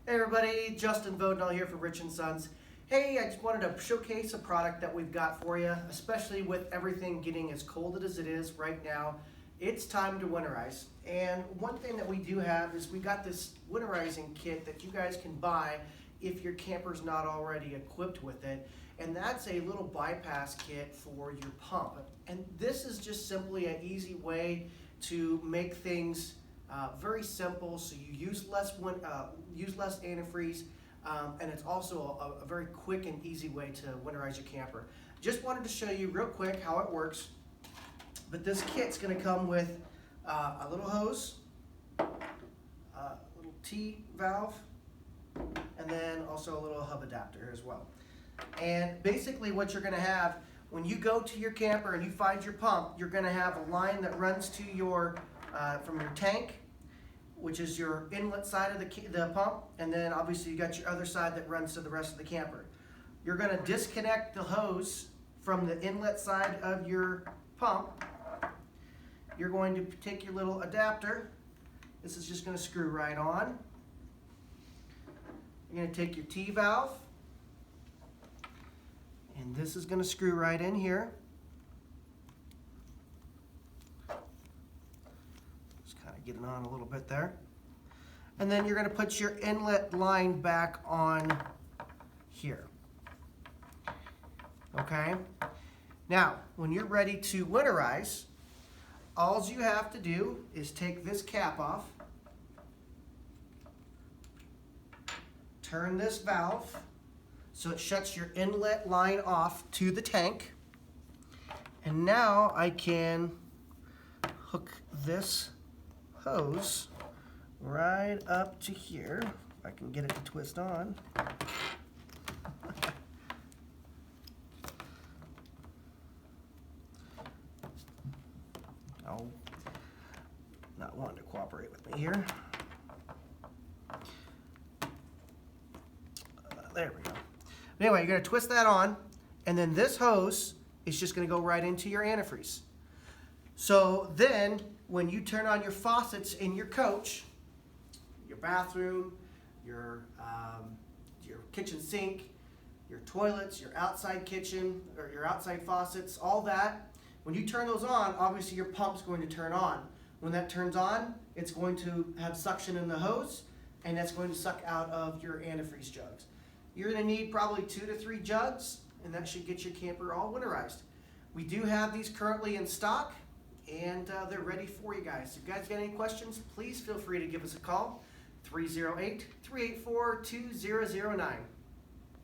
Hey everybody, Justin Vodnall here for Rich & Sons. Hey, I just wanted to showcase a product that we've got for you, especially with everything getting as cold as it is right now. It's time to winterize. And one thing that we do have is we got this winterizing kit that you guys can buy if your camper's not already equipped with it. And that's a little bypass kit for your pump. And this is just simply an easy way to make things very simple, so you use less antifreeze, and it's also a very quick and easy way to winterize your camper. Just wanted to show you real quick how it works. But this kit's going to come with a little hose, a little T valve, and then also a little hub adapter as well. And basically what you're going to have when you go to your camper and you find your pump, you're going to have a line that runs to your from your tank, which is your inlet side of the pump, and then obviously you got your other side that runs to the rest of the camper. You're going to disconnect the hose from the inlet side of your pump. You're going to take your little adapter. This is just going to screw right on. You're going to take your T valve, and this is going to screw right in here. Get it on a little bit there. And then you're going to put your inlet line back on here. Okay? Now, when you're ready to winterize, all you have to do is take this cap off, turn this valve so it shuts your inlet line off to the tank, and now I can hook this hose right up to here. If I can get it to twist on. Oh, not wanting to cooperate with me here. There we go. Anyway, you're going to twist that on, and then this hose is just going to go right into your antifreeze. So then, when you turn on your faucets in your coach, your bathroom, your kitchen sink, your toilets, your outside kitchen, or your outside faucets, all that, when you turn those on, obviously your pump's going to turn on. When that turns on, it's going to have suction in the hose, and that's going to suck out of your antifreeze jugs. You're going to need probably 2 to 3 jugs, and that should get your camper all winterized. We do have these currently in stock, and they're ready for you guys. If you guys got any questions, please feel free to give us a call, 308-384-2009.